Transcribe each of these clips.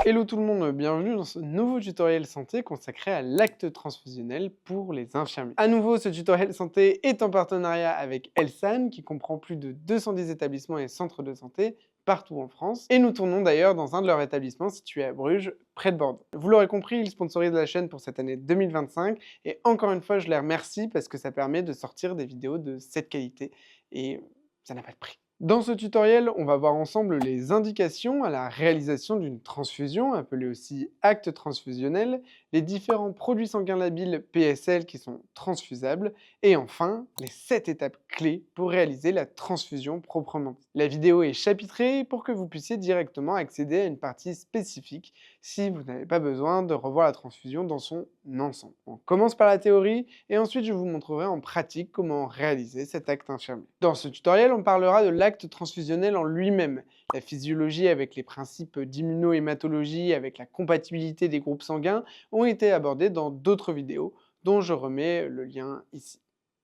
Hello tout le monde, bienvenue dans ce nouveau tutoriel santé consacré à l'acte transfusionnel pour les infirmiers. À nouveau, ce tutoriel santé est en partenariat avec Elsan, qui comprend plus de 210 établissements et centres de santé partout en France. Et nous tournons d'ailleurs dans un de leurs établissements situé à Bruges, près de Bordeaux. Vous l'aurez compris, ils sponsorisent la chaîne pour cette année 2025. Et encore une fois, je les remercie parce que ça permet de sortir des vidéos de cette qualité. Et ça n'a pas de prix. Dans ce tutoriel, on va voir ensemble les indications à la réalisation d'une transfusion, appelée aussi acte transfusionnel, les différents produits sanguins labiles PSL qui sont transfusables, et enfin, les 7 étapes clés pour réaliser la transfusion proprement dite. La vidéo est chapitrée pour que vous puissiez directement accéder à une partie spécifique si vous n'avez pas besoin de revoir la transfusion dans son ensemble. On commence par la théorie, et ensuite je vous montrerai en pratique comment réaliser cet acte infirmier. Dans ce tutoriel, on parlera de l'acte transfusionnel en lui-même, la physiologie avec les principes d'immunohématologie, avec la compatibilité des groupes sanguins, ont été abordés dans d'autres vidéos, dont je remets le lien ici.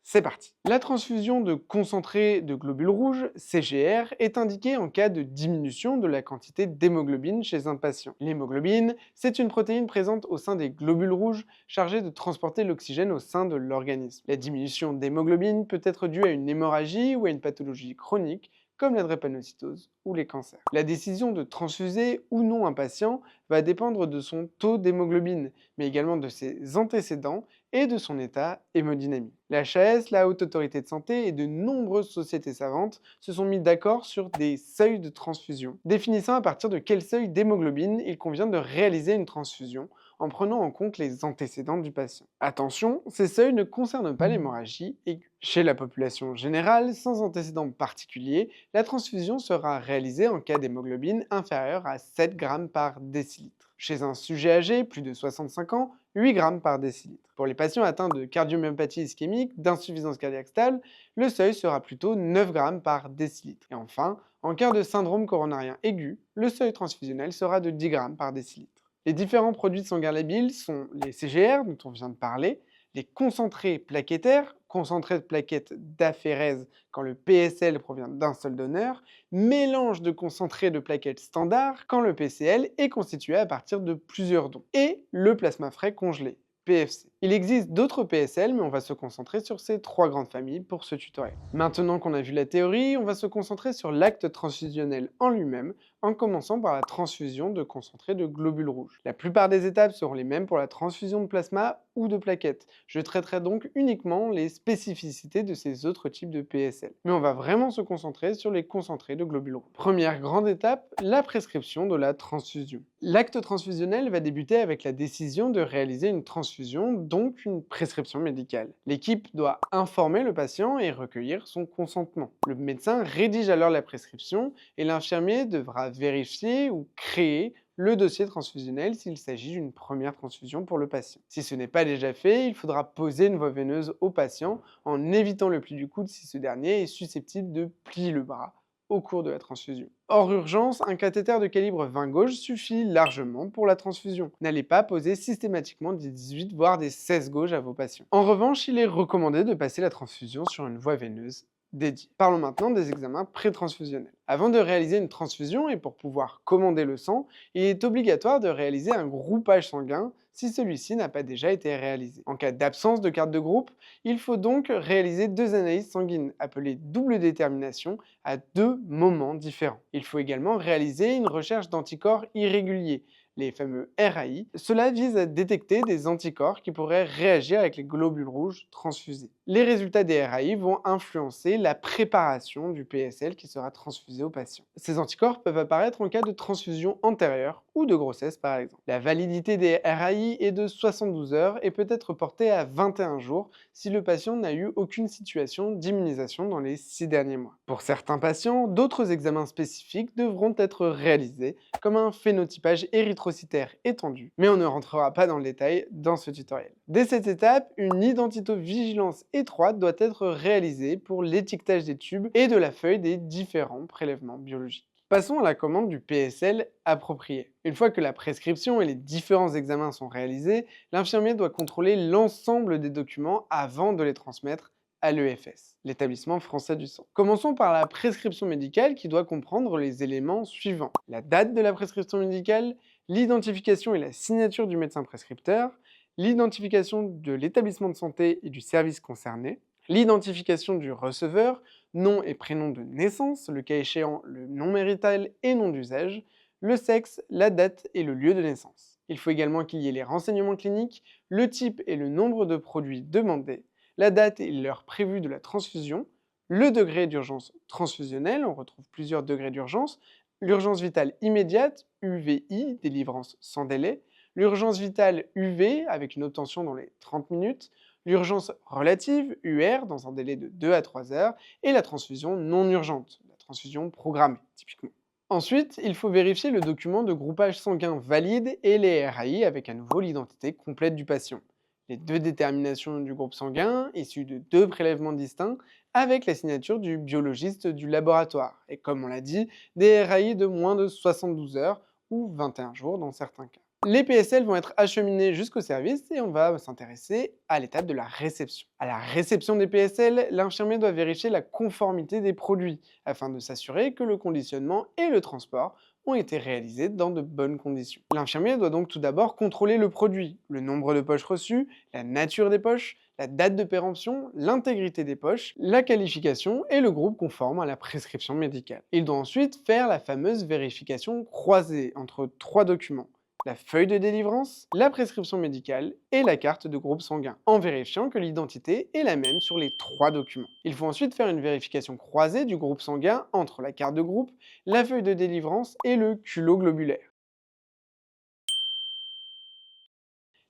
C'est parti. La transfusion de concentré de globules rouges, CGR, est indiquée en cas de diminution de la quantité d'hémoglobine chez un patient. L'hémoglobine, c'est une protéine présente au sein des globules rouges chargée de transporter l'oxygène au sein de l'organisme. La diminution d'hémoglobine peut être due à une hémorragie ou à une pathologie chronique, comme la drépanocytose ou les cancers. La décision de transfuser ou non un patient va dépendre de son taux d'hémoglobine, mais également de ses antécédents et de son état hémodynamique. La HAS, la Haute Autorité de Santé et de nombreuses sociétés savantes se sont mis d'accord sur des seuils de transfusion, définissant à partir de quel seuil d'hémoglobine il convient de réaliser une transfusion, en prenant en compte les antécédents du patient. Attention, ces seuils ne concernent pas l'hémorragie aiguë. Chez la population générale, sans antécédent particulier, la transfusion sera réalisée en cas d'hémoglobine inférieure à 7 grammes par décilitre. Chez un sujet âgé, plus de 65 ans, 8 grammes par décilitre. Pour les patients atteints de cardiomyopathie ischémique, d'insuffisance cardiaque stable, le seuil sera plutôt 9 grammes par décilitre. Et enfin, en cas de syndrome coronarien aigu, le seuil transfusionnel sera de 10 grammes par décilitre. Les différents produits sanguins labiles sont les CGR, dont on vient de parler, les concentrés plaquettaires, concentrés de plaquettes d'aphérèse quand le PSL provient d'un seul donneur, mélange de concentrés de plaquettes standard quand le PCL est constitué à partir de plusieurs dons, et le plasma frais congelé, PFC. Il existe d'autres PSL, mais on va se concentrer sur ces 3 grandes familles pour ce tutoriel. Maintenant qu'on a vu la théorie, on va se concentrer sur l'acte transfusionnel en lui-même, en commençant par la transfusion de concentrés de globules rouges. La plupart des étapes seront les mêmes pour la transfusion de plasma ou de plaquettes. Je traiterai donc uniquement les spécificités de ces autres types de PSL. Mais on va vraiment se concentrer sur les concentrés de globules rouges. Première grande étape, la prescription de la transfusion. L'acte transfusionnel va débuter avec la décision de réaliser une transfusion, donc une prescription médicale. L'équipe doit informer le patient et recueillir son consentement. Le médecin rédige alors la prescription et l'infirmier devra vérifier ou créer le dossier transfusionnel s'il s'agit d'une première transfusion pour le patient. Si ce n'est pas déjà fait, il faudra poser une voie veineuse au patient en évitant le pli du coude si ce dernier est susceptible de plier le bras au cours de la transfusion. Hors urgence, un cathéter de calibre 20 gauge suffit largement pour la transfusion. N'allez pas poser systématiquement des 18 voire des 16 gauges à vos patients. En revanche, il est recommandé de passer la transfusion sur une voie veineuse dédiée. Parlons maintenant des examens pré-transfusionnels. Avant de réaliser une transfusion et pour pouvoir commander le sang, il est obligatoire de réaliser un groupage sanguin si celui-ci n'a pas déjà été réalisé. En cas d'absence de carte de groupe, il faut donc réaliser 2 analyses sanguines, appelées double détermination, à 2 moments différents. Il faut également réaliser une recherche d'anticorps irréguliers, les fameux RAI. Cela vise à détecter des anticorps qui pourraient réagir avec les globules rouges transfusés. Les résultats des RAI vont influencer la préparation du PSL qui sera transfusé au patient. Ces anticorps peuvent apparaître en cas de transfusion antérieure ou de grossesse par exemple. La validité des RAI est de 72 heures et peut être portée à 21 jours si le patient n'a eu aucune situation d'immunisation dans les 6 derniers mois. Pour certains patients, d'autres examens spécifiques devront être réalisés, comme un phénotypage érythrocytaire étendu, mais on ne rentrera pas dans le détail dans ce tutoriel. Dès cette étape, une identitovigilance étroite doit être réalisée pour l'étiquetage des tubes et de la feuille des différents prélèvements biologiques. Passons à la commande du PSL approprié. Une fois que la prescription et les différents examens sont réalisés, l'infirmier doit contrôler l'ensemble des documents avant de les transmettre à l'EFS, l'établissement français du sang. Commençons par la prescription médicale qui doit comprendre les éléments suivants. La date de la prescription médicale, l'identification et la signature du médecin prescripteur, l'identification de l'établissement de santé et du service concerné, l'identification du receveur, nom et prénom de naissance, le cas échéant le nom marital et nom d'usage, le sexe, la date et le lieu de naissance. Il faut également qu'il y ait les renseignements cliniques, le type et le nombre de produits demandés, la date et l'heure prévue de la transfusion, le degré d'urgence transfusionnelle, on retrouve plusieurs degrés d'urgence, l'urgence vitale immédiate, UVI, délivrance sans délai, l'urgence vitale UV avec une obtention dans les 30 minutes, l'urgence relative, UR, dans un délai de 2 à 3 heures, et la transfusion non urgente, la transfusion programmée, typiquement. Ensuite, il faut vérifier le document de groupage sanguin valide et les RAI avec à nouveau l'identité complète du patient. Les 2 déterminations du groupe sanguin, issues de 2 prélèvements distincts, avec la signature du biologiste du laboratoire, et comme on l'a dit, des RAI de moins de 72 heures ou 21 jours dans certains cas. Les PSL vont être acheminés jusqu'au service et on va s'intéresser à l'étape de la réception. À la réception des PSL, l'infirmier doit vérifier la conformité des produits afin de s'assurer que le conditionnement et le transport ont été réalisés dans de bonnes conditions. L'infirmier doit donc tout d'abord contrôler le produit, le nombre de poches reçues, la nature des poches, la date de péremption, l'intégrité des poches, la qualification et le groupe conforme à la prescription médicale. Il doit ensuite faire la fameuse vérification croisée entre 3 documents: la feuille de délivrance, la prescription médicale et la carte de groupe sanguin, en vérifiant que l'identité est la même sur les 3 documents. Il faut ensuite faire une vérification croisée du groupe sanguin entre la carte de groupe, la feuille de délivrance et le culot globulaire.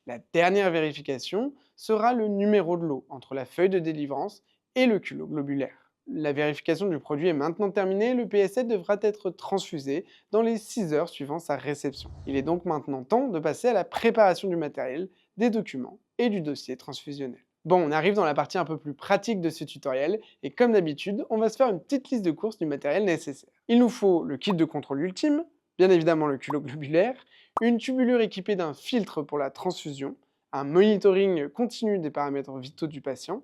La dernière vérification sera le numéro de lot entre la feuille de délivrance et le culot globulaire. La vérification du produit est maintenant terminée, le PSL devra être transfusé dans les 6 heures suivant sa réception. Il est donc maintenant temps de passer à la préparation du matériel, des documents et du dossier transfusionnel. Bon, on arrive dans la partie un peu plus pratique de ce tutoriel, et comme d'habitude, on va se faire une petite liste de courses du matériel nécessaire. Il nous faut le kit de contrôle ultime, bien évidemment le culot globulaire, une tubulure équipée d'un filtre pour la transfusion, un monitoring continu des paramètres vitaux du patient,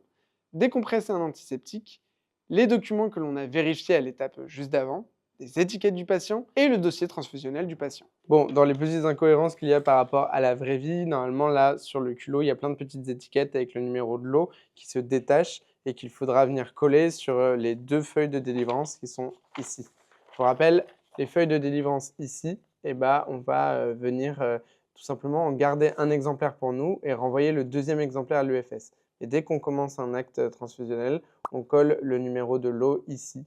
des compresses et un antiseptique, les documents que l'on a vérifiés à l'étape juste d'avant, les étiquettes du patient et le dossier transfusionnel du patient. Bon, dans les petites incohérences qu'il y a par rapport à la vraie vie, normalement là, sur le culot, il y a plein de petites étiquettes avec le numéro de lot qui se détachent et qu'il faudra venir coller sur les 2 feuilles de délivrance qui sont ici. Je vous rappelle, les feuilles de délivrance ici, eh ben, on va venir tout simplement en garder un exemplaire pour nous et renvoyer le 2e exemplaire à l'UFS. Et dès qu'on commence un acte transfusionnel, on colle le numéro de lot ici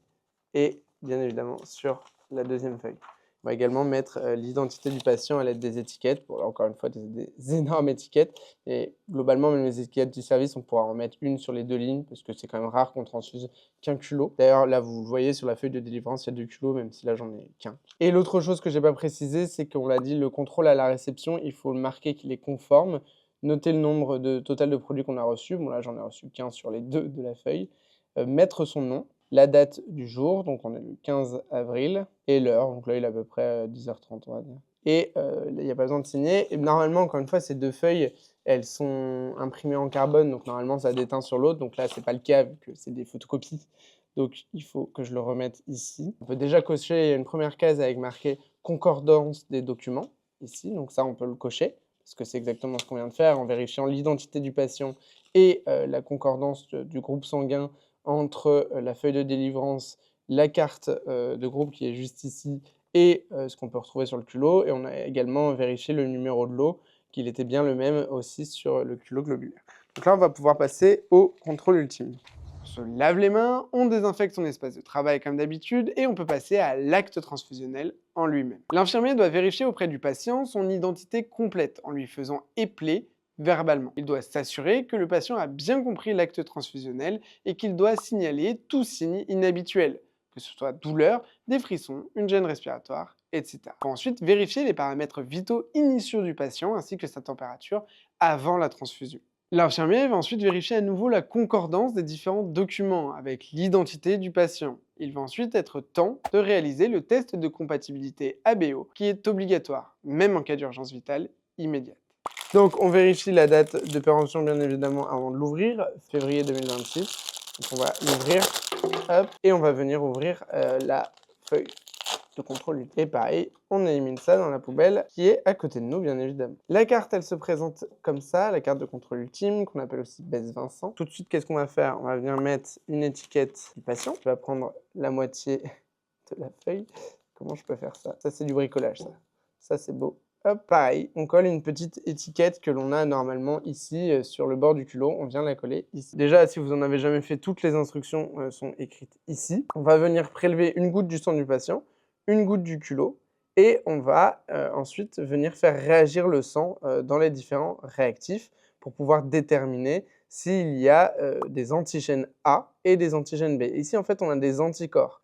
et bien évidemment sur la 2e feuille. On va également mettre l'identité du patient à l'aide des étiquettes, bon, là, encore une fois des énormes étiquettes, et globalement même les étiquettes du service, on pourra en mettre une sur les 2 lignes parce que c'est quand même rare qu'on transfuse qu'un culot. D'ailleurs là vous le voyez sur la feuille de délivrance, il y a 2 culots, même si là j'en ai qu'un. Et l'autre chose que j'ai pas précisé, c'est qu'on l'a dit, le contrôle à la réception, il faut le marquer qu'il est conforme, noter le nombre total de produits qu'on a reçus, bon là j'en ai reçu qu'un sur les 2 de la feuille, mettre son nom, la date du jour, donc on est le 15 avril, et l'heure, donc là il est à peu près 10h30 on va dire. Et il n'y a pas besoin de signer. Et normalement, encore une fois, ces 2 feuilles, elles sont imprimées en carbone, donc normalement ça déteint sur l'autre, donc là c'est pas le cas vu que c'est des photocopies. Donc il faut que je le remette ici. On peut déjà cocher une première case avec marqué concordance des documents, ici, donc ça on peut le cocher, parce que c'est exactement ce qu'on vient de faire en vérifiant l'identité du patient et la concordance du groupe sanguin entre la feuille de délivrance, la carte de groupe qui est juste ici et ce qu'on peut retrouver sur le culot. Et on a également vérifié le numéro de lot, qu'il était bien le même aussi sur le culot globulaire. Donc là, on va pouvoir passer au contrôle ultime. On se lave les mains, on désinfecte son espace de travail comme d'habitude et on peut passer à l'acte transfusionnel en lui-même. L'infirmier doit vérifier auprès du patient son identité complète en lui faisant épeler verbalement. Il doit s'assurer que le patient a bien compris l'acte transfusionnel et qu'il doit signaler tout signe inhabituel, que ce soit douleur, des frissons, une gêne respiratoire, etc. Il faut ensuite vérifier les paramètres vitaux initiaux du patient ainsi que sa température avant la transfusion. L'infirmier va ensuite vérifier à nouveau la concordance des différents documents avec l'identité du patient. Il va ensuite être temps de réaliser le test de compatibilité ABO qui est obligatoire, même en cas d'urgence vitale immédiate. Donc on vérifie la date de péremption bien évidemment avant de l'ouvrir, février 2026. Donc on va l'ouvrir, hop, et on va venir ouvrir la feuille de contrôle. Et pareil, on élimine ça dans la poubelle qui est à côté de nous, bien évidemment. La carte, elle se présente comme ça, la carte de contrôle ultime, qu'on appelle aussi Bess Vincent. Tout de suite, qu'est-ce qu'on va faire? On va venir mettre une étiquette du patient. Je vais prendre la moitié de la feuille. Comment je peux faire ça? Ça, c'est du bricolage, ça. Ça, c'est beau. Hop, pareil, on colle une petite étiquette que l'on a normalement ici sur le bord du culot. On vient la coller ici. Déjà, si vous en avez jamais fait, toutes les instructions sont écrites ici. On va venir prélever une goutte du sang du patient, une goutte du culot, et on va ensuite venir faire réagir le sang dans les différents réactifs pour pouvoir déterminer s'il y a des antigènes A et des antigènes B. Ici, en fait, on a des anticorps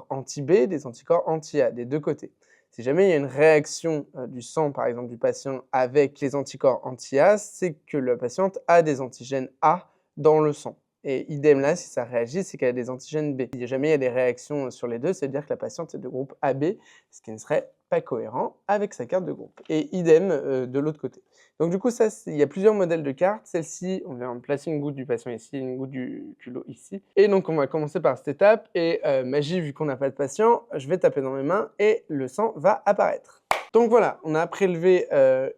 anti-B, des anticorps anti-A, des deux côtés. Si jamais il y a une réaction du sang, par exemple, du patient avec les anticorps anti-A, c'est que la patiente a des antigènes A dans le sang. Et idem là, si ça réagit, c'est qu'elle a des antigènes B. Si jamais il y a des réactions sur les deux, c'est-à-dire que la patiente est de groupe AB, ce qui ne serait pas cohérent avec sa carte de groupe. Et idem de l'autre côté. Donc du coup, ça, il y a plusieurs modèles de cartes. Celle-ci, on vient placer une goutte du patient ici, une goutte du culot ici. Et donc on va commencer par cette étape. Et magie, vu qu'on n'a pas de patient, je vais taper dans mes mains et le sang va apparaître. Donc voilà, on a prélevé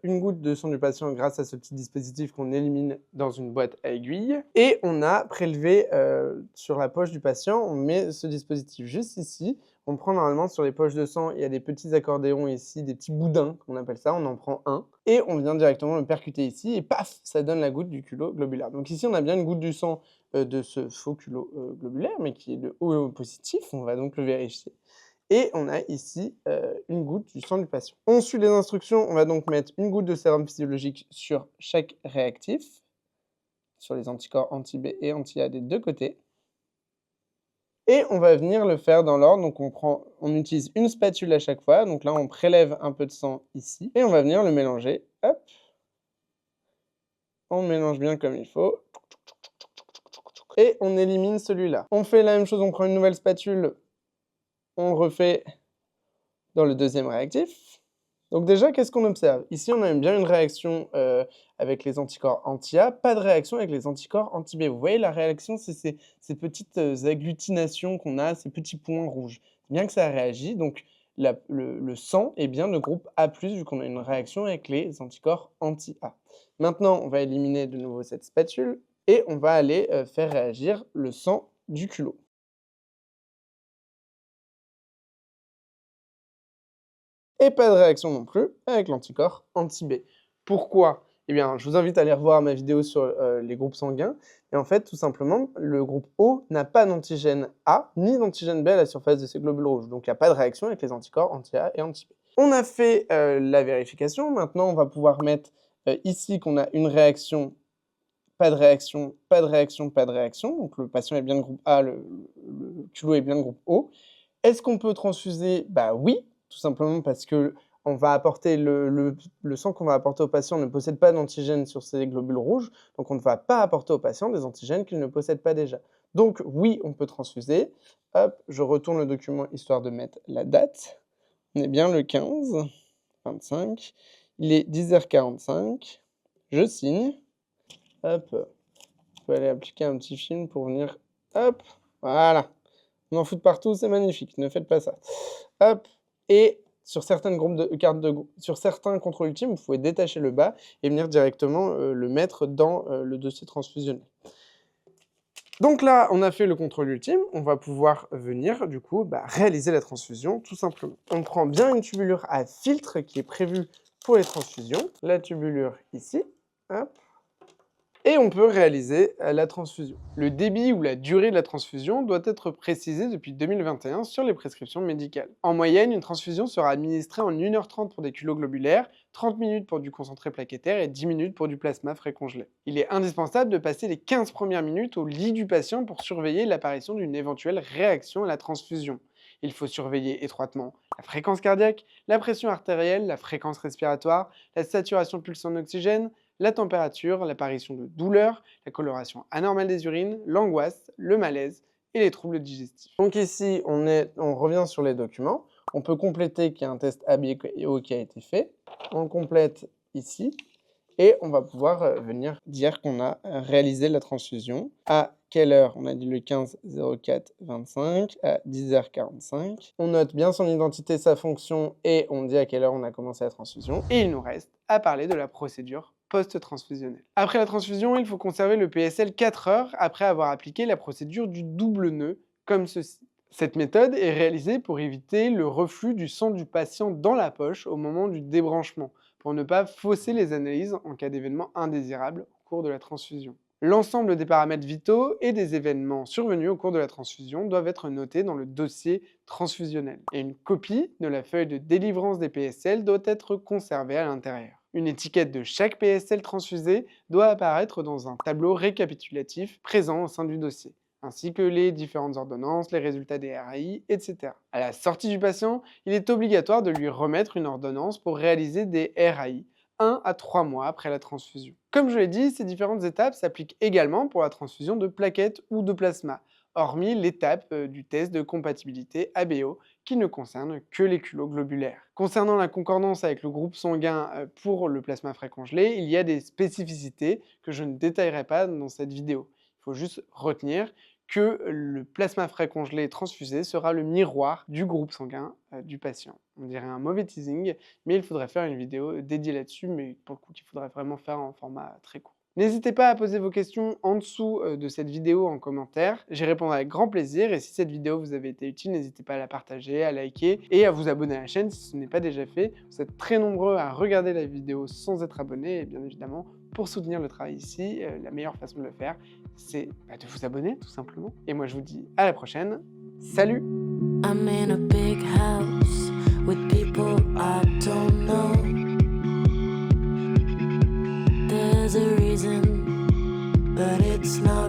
une goutte de sang du patient grâce à ce petit dispositif qu'on élimine dans une boîte à aiguilles. Et on a prélevé sur la poche du patient, on met ce dispositif juste ici. On prend normalement sur les poches de sang, il y a des petits accordéons ici, des petits boudins, qu'on appelle ça, on en prend un. Et on vient directement le percuter ici, et paf, ça donne la goutte du culot globulaire. Donc ici, on a bien une goutte du sang de ce faux culot globulaire, mais qui est de O positif, on va donc le vérifier. Et on a ici une goutte du sang du patient. On suit les instructions, on va donc mettre une goutte de sérum physiologique sur chaque réactif, sur les anticorps anti-B et anti-A des deux côtés. Et on va venir le faire dans l'ordre, donc on utilise une spatule à chaque fois, donc là on prélève un peu de sang ici, et on va venir le mélanger, hop. On mélange bien comme il faut, et on élimine celui-là. On fait la même chose, on prend une nouvelle spatule, on refait dans le deuxième réactif. Donc déjà, qu'est-ce qu'on observe? Ici, on a bien une réaction avec les anticorps anti-A, pas de réaction avec les anticorps anti-B. Vous voyez, la réaction, c'est ces petites agglutinations qu'on a, ces petits points rouges. Bien que ça réagit, donc le sang est bien de groupe A+, vu qu'on a une réaction avec les anticorps anti-A. Maintenant, on va éliminer de nouveau cette spatule et on va aller faire réagir le sang du culot. Et pas de réaction non plus avec l'anticorps anti-B. Pourquoi? Eh bien, je vous invite à aller revoir ma vidéo sur les groupes sanguins. Et en fait, tout simplement, le groupe O n'a pas d'antigène A ni d'antigène B à la surface de ces globules rouges. Donc, il n'y a pas de réaction avec les anticorps anti-A et anti-B. On a fait la vérification. Maintenant, on va pouvoir mettre ici qu'on a une réaction, pas de réaction, pas de réaction, pas de réaction. Donc, le patient est bien de groupe A, le culot est bien de groupe O. Est-ce qu'on peut transfuser? Bah oui, tout simplement parce que on va apporter le sang qu'on va apporter au patient ne possède pas d'antigènes sur ces globules rouges, donc on ne va pas apporter au patient des antigènes qu'il ne possède pas déjà. Donc oui, on peut transfuser. Hop, je retourne le document histoire de mettre la date. On est bien le 15/25, il est 10h45, je signe. Hop, je peux aller appliquer un petit film pour venir, hop, voilà. On en fout de partout, c'est magnifique, ne faites pas ça. Hop, et sur certains contrôles ultimes, vous pouvez détacher le bas et venir directement le mettre dans le dossier transfusionnel. Donc là, on a fait le contrôle ultime, on va pouvoir venir, du coup, réaliser la transfusion, tout simplement. On prend bien une tubulure à filtre qui est prévue pour les transfusions, la tubulure ici, hop. Et on peut réaliser la transfusion. Le débit ou la durée de la transfusion doit être précisé depuis 2021 sur les prescriptions médicales. En moyenne, une transfusion sera administrée en 1h30 pour des culots globulaires, 30 minutes pour du concentré plaquettaire et 10 minutes pour du plasma frais congelé. Il est indispensable de passer les 15 premières minutes au lit du patient pour surveiller l'apparition d'une éventuelle réaction à la transfusion. Il faut surveiller étroitement la fréquence cardiaque, la pression artérielle, la fréquence respiratoire, la saturation de pulse en oxygène, la température, l'apparition de douleurs, la coloration anormale des urines, l'angoisse, le malaise et les troubles digestifs. Donc ici, on revient sur les documents. On peut compléter qu'il y a un test ABO qui a été fait. On complète ici. et on va pouvoir venir dire qu'on a réalisé la transfusion. À quelle heure? On a dit le 15-04-25 à 10h45. On note bien son identité, sa fonction et on dit à quelle heure on a commencé la transfusion. Et il nous reste à parler de la procédure post-transfusionnelle. Après la transfusion, il faut conserver le PSL 4 heures après avoir appliqué la procédure du double nœud, comme ceci. Cette méthode est réalisée pour éviter le reflux du sang du patient dans la poche au moment du débranchement, pour ne pas fausser les analyses en cas d'événements indésirables au cours de la transfusion. L'ensemble des paramètres vitaux et des événements survenus au cours de la transfusion doivent être notés dans le dossier transfusionnel. Et une copie de la feuille de délivrance des PSL doit être conservée à l'intérieur. Une étiquette de chaque PSL transfusé doit apparaître dans un tableau récapitulatif présent au sein du dossier, ainsi que les différentes ordonnances, les résultats des RAI, etc. À la sortie du patient, il est obligatoire de lui remettre une ordonnance pour réaliser des RAI 1 à 3 mois après la transfusion. Comme je l'ai dit, ces différentes étapes s'appliquent également pour la transfusion de plaquettes ou de plasma, hormis l'étape du test de compatibilité ABO qui ne concerne que les culots globulaires. Concernant la concordance avec le groupe sanguin pour le plasma frais congelé, il y a des spécificités que je ne détaillerai pas dans cette vidéo. Il faut juste retenir que le plasma frais congelé transfusé sera le miroir du groupe sanguin du patient. On dirait un mauvais teasing, mais il faudrait faire une vidéo dédiée là-dessus, mais pour le coup, il faudrait vraiment faire en format très court. N'hésitez pas à poser vos questions en dessous de cette vidéo en commentaire, j'y répondrai avec grand plaisir, et si cette vidéo vous avait été utile, n'hésitez pas à la partager, à liker et à vous abonner à la chaîne si ce n'est pas déjà fait. Vous êtes très nombreux à regarder la vidéo sans être abonné, et bien évidemment, pour soutenir le travail ici, la meilleure façon de le faire, c'est de vous abonner tout simplement. Et moi je vous dis à la prochaine, salut! I'm in a big house with people I don't know. There's a reason, but it's not